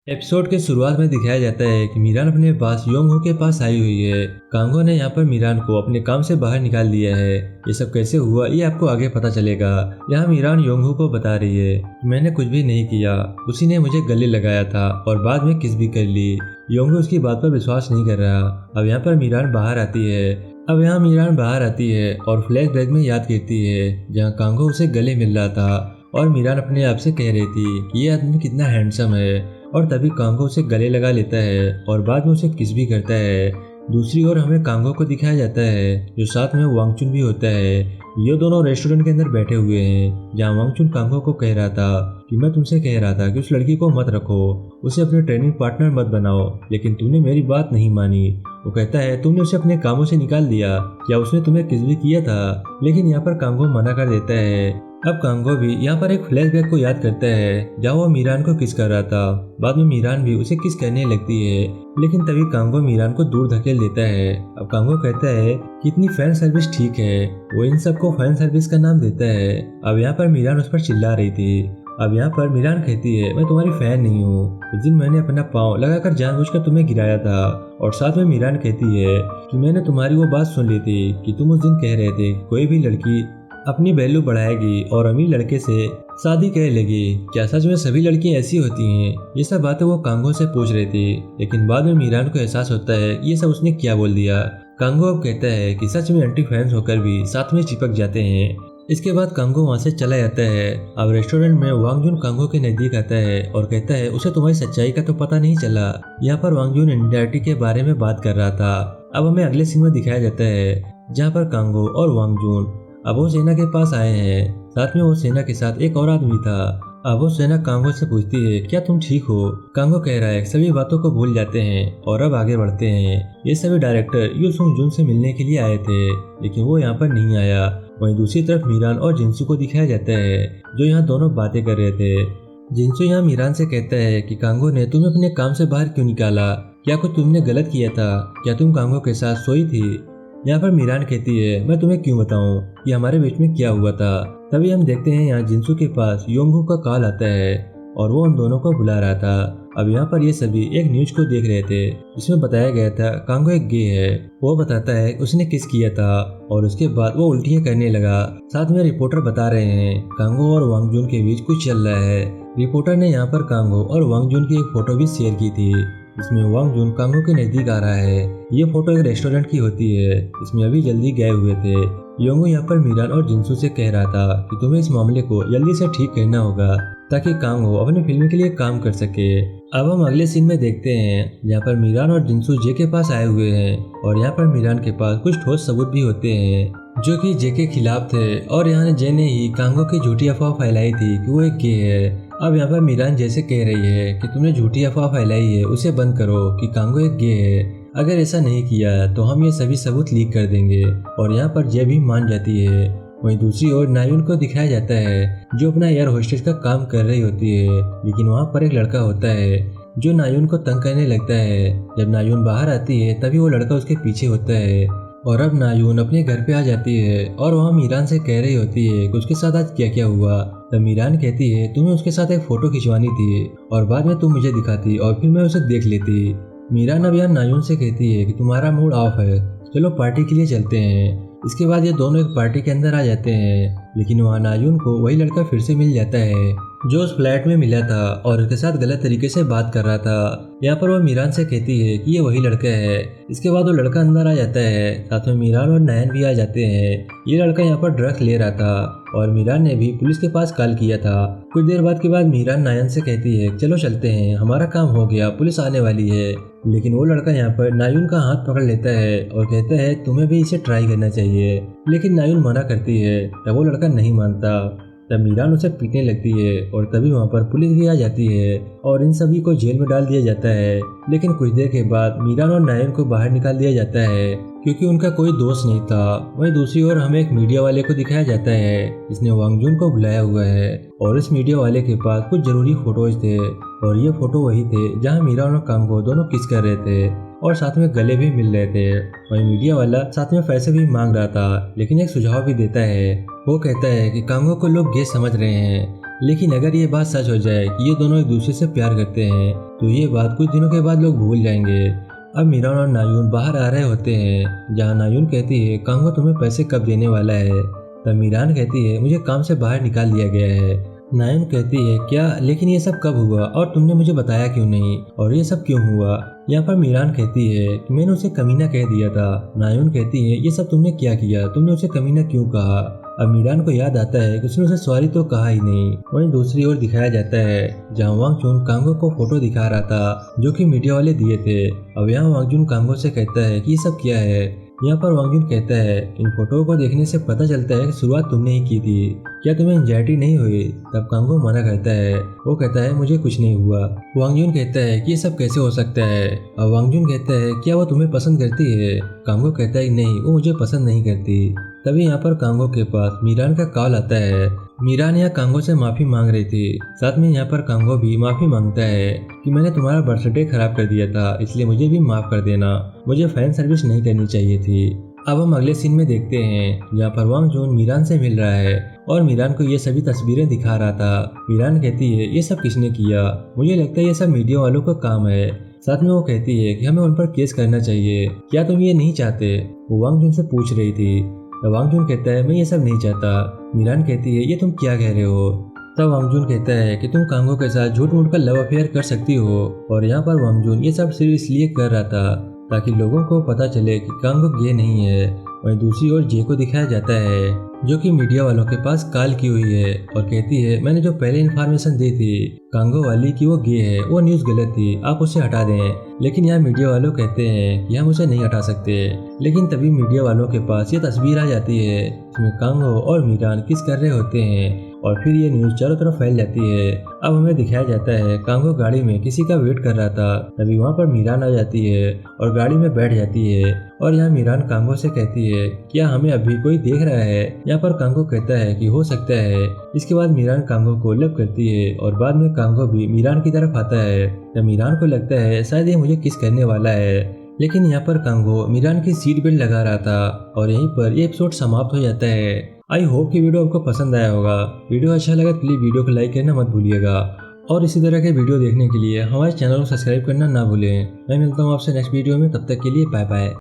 Episode के शुरुआत में दिखाया जाता है कि मीरान अपने पास योंग हो के पास आई हुई है। कांगो ने यहाँ पर मीरान को अपने काम से बाहर निकाल दिया है। ये सब कैसे हुआ ये आपको आगे पता चलेगा। यहाँ मीरान योंग को बता रही है मैंने कुछ भी नहीं किया, उसी ने मुझे गले लगाया था और बाद में किस भी कर ली। योंग उसकी बात पर विश्वास नहीं कर रहा। अब यहाँ पर मीरान बाहर आती है और फ्लैशबैक में याद करती है जहाँ कांगो उसे गले मिल रहा था और मीरान अपने आप से कह रही थी कि ये आदमी कितना हैंडसम है। और तभी कांगो उसे गले लगा लेता है और बाद में उसे किस भी करता है। दूसरी ओर हमें कांगो को दिखाया जाता है जो साथ में वांगचुन भी होता है। ये दोनों रेस्टोरेंट के अंदर बैठे हुए हैं जहाँ वांगचुन कांगो को कह रहा था कि मैं तुमसे कह रहा था कि उस लड़की को मत रखो, उसे अपने ट्रेनिंग पार्टनर मत बनाओ, लेकिन तूने मेरी बात नहीं मानी। वो कहता है तुमने उसे अपने कामों से निकाल दिया, क्या उसने तुम्हें किस भी किया था? लेकिन यहाँ पर कांगो मना कर देता है। अब कांगो भी यहाँ पर एक फ्लैशबैक को याद करता है जहाँ वो मीरान को किस कर रहा था। बाद में मीरान भी उसे किस करने लगती है, लेकिन तभी कांगो मीरान को दूर धकेल देता है। अब कांगो कहता है कि इतनी फैन सर्विस ठीक है, वो इन सबको फैन सर्विस का नाम देता है। अब यहाँ पर मीरान उस पर चिल्ला रही थी। अब यहाँ पर मीरान कहती है मैं तुम्हारी फैन नहीं हूँ, उस दिन मैंने अपना पाँव लगाकर जानबूझकर तुम्हें गिराया था। और साथ में मीरान कहती है कि मैंने तुम्हारी वो बात सुन ली थी कि तुम उस दिन कह रहे थे कोई भी लड़की अपनी वैल्यू बढ़ाएगी और अमीर लड़के से शादी कर लेगी, क्या सच में सभी लड़कियां ऐसी होती हैं? ये सब बातें वो कांगो से पूछ रही थी, लेकिन बाद में मीरान को एहसास होता है ये सब उसने क्या बोल दिया। कांगो अब कहता है कि सच में एंटी फैंस होकर भी साथ में चिपक जाते हैं। इसके बाद कांगो वहाँ से चला जाता है। अब रेस्टोरेंट में वांगजुन कांगो के नजदीक आता है और कहता है उसे तुम्हारी सच्चाई का तो पता नहीं चला। यहाँ पर वांगजुन इंडियाटी के बारे में बात कर रहा था। अब हमें अगले सीन में दिखाया जाता है जहाँ पर कांगो और वांगजुन अब वो सेना के पास आए हैं। साथ में वो सेना के साथ एक और आदमी था। अब वो सेना कांगो से पूछती है क्या तुम ठीक हो? कांगो कह रहा है सभी बातों को भूल जाते हैं और अब आगे बढ़ते हैं। ये सभी डायरेक्टर यू सुंग जुन से मिलने के लिए आए थे, लेकिन वो यहाँ पर नहीं आया। वहीं दूसरी तरफ मीरान और जिनसू को दिखाया जाता है जो यहाँ दोनों बातें कर रहे थे। जिनसू यहाँ मीरान से कहता है कि कांगो ने तुम्हें अपने काम से बाहर क्यों निकाला, क्या कुछ तुमने गलत किया था? क्या तुम कांगो के साथ सोई थी? यहाँ पर मीरान कहती है मैं तुम्हें क्यों बताऊं कि हमारे बीच में क्या हुआ था। तभी हम देखते हैं यहाँ जिनसू के पास योंगू का कॉल आता है और वो उन दोनों को बुला रहा था। अब यहाँ पर ये सभी एक न्यूज को देख रहे थे जिसमें बताया गया था कांगो एक गे है। वो बताता है उसने किस किया था और उसके बाद वो उल्टियाँ करने लगा। साथ में रिपोर्टर बता रहे हैं कांगो और वांगजुन के बीच कुछ चल रहा है। रिपोर्टर ने यहाँ पर कांगो और वांगजुन की एक फोटो भी शेयर की थी इसमें वांगजुन कांगो के नजदीक आ रहा है। ये फोटो एक रेस्टोरेंट की होती है, इसमें अभी जल्दी गए हुए थे। योंगो यहाँ पर मीरान और जिनसू से कह रहा था कि तुम्हें इस मामले को जल्दी से ठीक करना होगा ताकि कांगो अपनी फिल्म के लिए काम कर सके। अब हम अगले सीन में देखते हैं जहाँ पर मीरान और जिनसू जे के पास आए हुए हैं और यहाँ पर मीरान के पास कुछ ठोस सबूत भी होते हैं जो कि जे के खिलाफ थे। और यहाँ जे ने ही कांगो की झूठी अफवाह फैलाई थी कि वो एक गे है। अब यहाँ पर मीरान जैसे कह रही है कि तुमने झूठी अफवाह फैलाई है उसे बंद करो कि कांगो एक गे है, अगर ऐसा नहीं किया तो हम ये सभी सबूत लीक कर देंगे। और यहाँ पर जे भी मान जाती है। वहीं दूसरी ओर नायुन को दिखाया जाता है जो अपना एयर होस्टेस का काम कर रही होती है, लेकिन वहाँ पर एक लड़का होता है जो नायुन को तंग करने लगता है। जब नायुन बाहर आती है तभी वो लड़का उसके पीछे होता है और अब नायुन अपने घर पे आ जाती है और वहाँ मीरान से कह रही होती है कि उसके साथ आज क्या क्या हुआ। तब मीरान कहती है तुम्हें उसके साथ एक फोटो खिंचवानी थी और बाद में तुम मुझे दिखाती और फिर मैं उसे देख लेती। मीरान अब यहाँ नायुन से कहती है कि तुम्हारा मूड ऑफ है, चलो पार्टी के लिए चलते हैं। इसके बाद ये दोनों एक पार्टी के अंदर आ जाते हैं, लेकिन वहाँ नायुन को वही लड़का फिर से मिल जाता है जो उस फ्लैट में मिला था और उसके साथ गलत तरीके से बात कर रहा था। यहाँ पर वो मीरान से कहती है कि ये वही लड़का है। इसके बाद वो लड़का अंदर आ जाता है, साथ में मीरान और नयन भी आ जाते हैं। ये लड़का यहाँ पर ड्रग्स ले रहा था और मीरान ने भी पुलिस के पास कॉल किया था। कुछ देर बाद के बाद मीरान नायन से कहती है चलो चलते हैं, हमारा काम हो गया, पुलिस आने वाली है। लेकिन वो लड़का यहाँ पर नायुन का हाथ पकड़ लेता है और कहता है तुम्हें भी इसे ट्राई करना चाहिए, लेकिन नायुन मना करती है। तब वो लड़का नहीं मानता। तब मीरान उसे पीटने लगती है और तभी वहाँ पर पुलिस भी आ जाती है और इन सभी को जेल में डाल दिया जाता है। लेकिन कुछ देर के बाद मीरान और नायन को बाहर निकाल दिया जाता है क्योंकि उनका कोई दोस्त नहीं था। वहीं दूसरी ओर हमें एक मीडिया वाले को दिखाया जाता है जिसने वांगजुन को बुलाया हुआ है और इस मीडिया वाले के पास कुछ जरूरी फोटोज थे और ये फोटो वही थे जहाँ मीरान और कांगो दोनों किस कर रहे थे और साथ में गले भी मिल रहे थे। वहीं मीडिया वाला साथ में पैसे भी मांग रहा था, लेकिन एक सुझाव भी देता है। वो कहता है कि कांगो को लोग गे समझ रहे हैं, लेकिन अगर ये बात सच हो जाए कि ये दोनों एक दूसरे से प्यार करते हैं तो ये बात कुछ दिनों के बाद लोग भूल जाएंगे। अब मीरान और नायून बाहर आ रहे होते हैं, जहाँ नायून कहती है कांगो तुम्हें पैसे कब देने वाला है। तब मीरान कहती है मुझे काम से बाहर निकाल दिया गया है। नायून कहती है क्या, लेकिन ये सब कब हुआ और तुमने मुझे बताया क्यों नहीं, और ये सब क्यों हुआ। यहाँ पर मीरान कहती है कि मैंने उसे कमीना कह दिया था। नायून कहती है ये सब तुमने क्या किया, तुमने उसे कमीना क्यों कहा। अब मीरान को याद आता है कि उसने उसे सॉरी तो कहा ही नहीं। वहीं दूसरी ओर दिखाया जाता है जहाँ वांग चुन कांगो को फोटो दिखा रहा था जो कि मीडिया वाले दिए थे। अब यहाँ वांग जुन कांगो से कहता है कि ये सब क्या है। यहाँ पर वांग जुन कहता है इन फोटो को देखने से पता चलता है कि शुरुआत तुमने ही की थी, क्या तुम्हें एंजाइटी नहीं हुई। तब कांगो मना करता है, वो कहता है मुझे कुछ नहीं हुआ। वांग जुन कहता है कि ये सब कैसे हो सकता है। अब वांग जुन कहता है क्या वो तुम्हें पसंद करती है। कांगो कहता है नहीं, वो मुझे पसंद नहीं करती। तभी यहाँ पर कांगो के पास मीरान का कॉल आता है। मीरान यहाँ कांगो से माफी मांग रही थी। साथ में यहाँ पर कांगो भी माफी मांगता है कि मैंने तुम्हारा बर्थडे खराब कर दिया था, इसलिए मुझे भी माफ कर देना, मुझे फैन सर्विस नहीं करनी चाहिए थी। अब हम अगले सीन में देखते हैं जहाँ पर वांग जून मीरान से मिल रहा है और मीरान को ये सभी तस्वीरें दिखा रहा था। मीरान कहती है ये सब किसने किया, मुझे लगता है ये सब मीडिया वालों का काम है। साथ में वो कहती है कि हमें उन पर केस करना चाहिए, क्या तुम ये नहीं चाहते। वो वांग जून से पूछ रही थी। वांग जून कहता है मैं ये सब नहीं चाहता। मीरान कहती है ये तुम क्या कह रहे हो। तब वांग जून कहता है कि तुम कांगो के साथ झूठ मूठ कर लव अफेयर कर सकती हो। और यहाँ पर वांग जून ये सब सिर्फ इसलिए कर रहा था ताकि लोगों को पता चले कि कांगो गे नहीं है। वहीं दूसरी ओर जे को दिखाया जाता है जो कि मीडिया वालों के पास कॉल की हुई है और कहती है मैंने जो पहले इन्फॉर्मेशन दी थी कांगो वाली कि वो गे है, वो न्यूज़ गलत थी, आप उसे हटा दें। लेकिन यहाँ मीडिया वालों कहते हैं कि हम उसे नहीं हटा सकते। लेकिन तभी मीडिया वालों के पास ये तस्वीर आ जाती है जिसमें कांगो और मीरान किस कर रहे होते हैं और फिर ये न्यूज़ चारों तरफ फैल जाती है। अब हमें दिखाया जाता है कांगो गाड़ी में किसी का वेट कर रहा था। तभी वहाँ पर मीरान आ जाती है और गाड़ी में बैठ जाती है और यहाँ मीरान कांगो से कहती है क्या हमें अभी कोई देख रहा है। यहाँ पर कांगो कहता है कि हो सकता है। इसके बाद मीरान कांगो को लव करती है और बाद में कांगो भी मीरान की तरफ आता है। जब मीरान को लगता है शायद ये मुझे किस करने वाला है, लेकिन यहाँ पर कांगो मीरान की सीट बेल्ट लगा रहा था और यहीं पर ये एपिसोड समाप्त हो जाता है। आई होप कि वीडियो आपको पसंद आया होगा। वीडियो अच्छा लगा तो प्लीज वीडियो को लाइक करना मत भूलिएगा और इसी तरह के वीडियो देखने के लिए हमारे चैनल को सब्सक्राइब करना ना भूलें। मैं मिलता हूँ आपसे नेक्स्ट वीडियो में, तब तक के लिए बाय बाय।